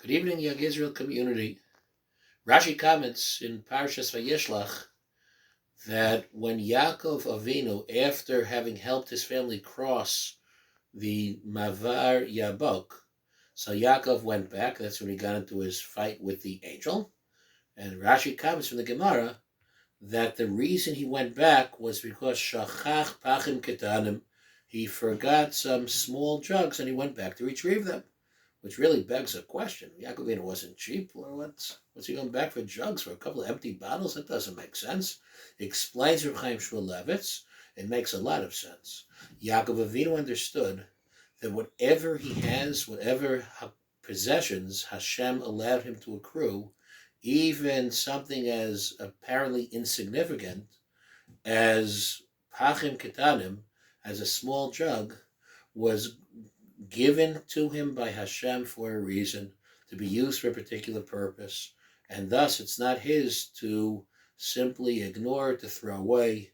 Good evening, Young Israel community. Rashi comments in Parshas Vayishlach that when Yaakov Avinu, after having helped his family cross the Mavar Yabok, so Yaakov went back. That's when he got into his fight with the angel. And Rashi comments from the Gemara that the reason he went back was because Shachach Pachim Ketanim, he forgot some small jugs and he went back to retrieve them. Which really begs a question. Yaakov wasn't cheap, or what's he going back for jugs for a couple of empty bottles? That doesn't make sense. It explains Reb Chaim Shmulevitz. It makes a lot of sense. Yaakov Avinu understood that whatever he has, whatever possessions Hashem allowed him to accrue, even something as apparently insignificant as Pachim Ketanim, as a small jug, was given to him by Hashem for a reason, to be used for a particular purpose, and thus it's not his to simply ignore, to throw away,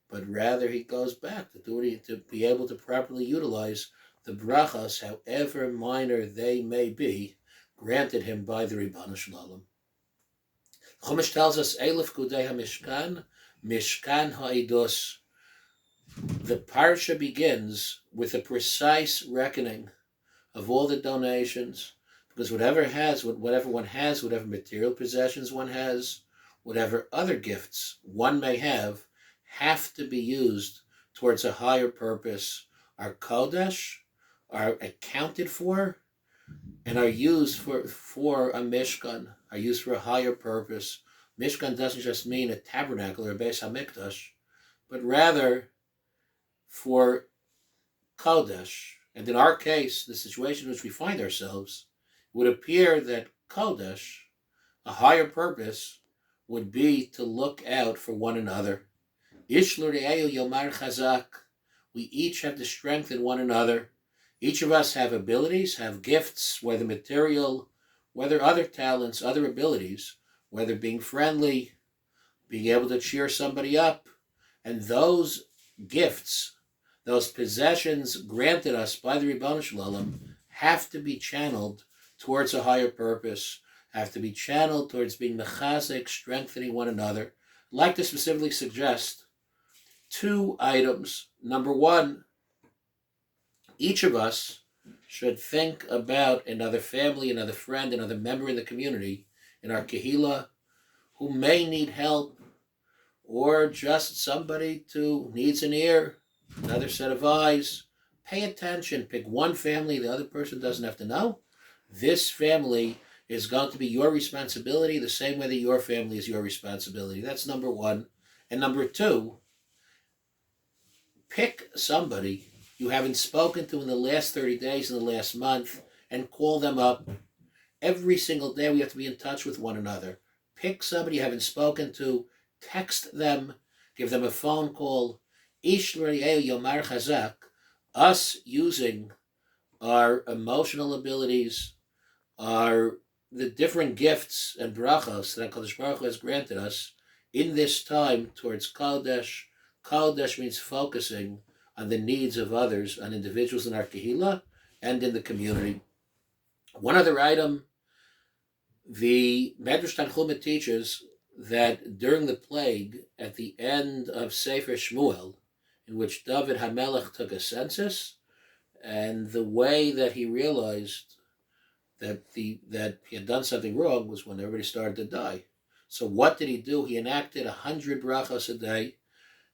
but rather he goes back to do it, to be able to properly utilize the brachas, however minor they may be, granted him by the Ribbon Shalom. Chumash tells us, Eilef Kudei HaMishkan, Mishkan Ha'idus. The parsha begins with a precise reckoning of all the donations, because whatever one has, whatever material possessions one has, whatever other gifts one may have to be used towards a higher purpose, are kodesh, are accounted for, and are used for a mishkan, are used for a higher purpose. Mishkan doesn't just mean a tabernacle or a Beis HaMikdash, but rather for Kodesh. And in our case, the situation in which we find ourselves, it would appear that Kodesh, a higher purpose, would be to look out for one another. Ish l're'ehu yomar chazak. We each have to strengthen one another. Each of us have abilities, have gifts, whether material, whether other talents, other abilities, whether being friendly, being able to cheer somebody up. And those gifts, those possessions granted us by the Ribbon Shalom, have to be channeled towards a higher purpose, have to be channeled towards being mechazek, strengthening one another. I'd like to specifically suggest two items. Number one, each of us should think about another family, another friend, another member in the community, in our kehillah, who may need help, or just somebody who needs an ear, another set of eyes. Pay attention. Pick one family the other person doesn't have to know. This family is going to be your responsibility the same way that your family is your responsibility. That's number one. And number two, pick somebody you haven't spoken to in the last 30 days, in the last month, and call them up. Every single day we have to be in touch with one another. Pick somebody you haven't spoken to, text them, give them a phone call. Ish l're'ehu yomar chazak, us using our emotional abilities, the different gifts and brachos that HaKadosh Baruch Hu has granted us in this time towards Kodesh. Kodesh means focusing on the needs of others, on individuals in our kehillah and in the community. One other item, the Medrash Tanchuma teaches that during the plague, at the end of Sefer Shmuel, in which David HaMelech took a census, and the way that he realized that he had done something wrong was when everybody started to die. So what did he do? He enacted 100 brachas a day.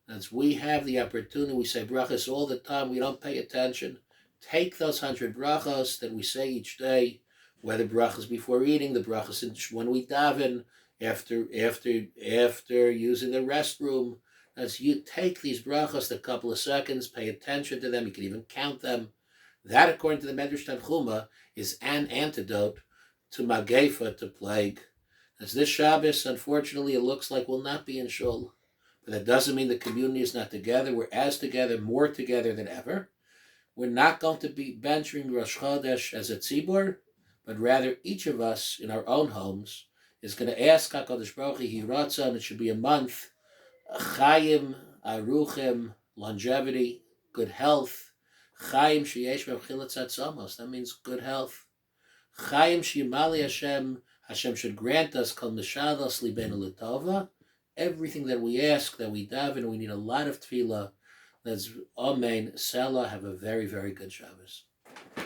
As we have the opportunity, we say brachas all the time, we don't pay attention. Take those 100 brachas that we say each day, whether brachas before eating, the brachas when we daven, after using the restroom. As you take these brachas a couple of seconds, pay attention to them, you can even count them. That, according to the Medrash Tanchuma, is an antidote to magefa, to plague. As this Shabbos, unfortunately, it looks like we'll not be in shul. But that doesn't mean the community is not together. We're as together, more together than ever. We're not going to be benching Rosh Chodesh as a tzibur, but rather each of us in our own homes is going to ask HaKadosh Baruch Hu, and it should be a month, Chaim, Aruchim, longevity, good health. Chaim sheyesh b'chilat tzomos. That means good health. Chaim Shimali Hashem. Hashem should grant us kol mishadas libenu l'tova. Everything that we ask, that we daven, we need a lot of tefillah. That's Amen. Selah. Have a very, very good Shabbos.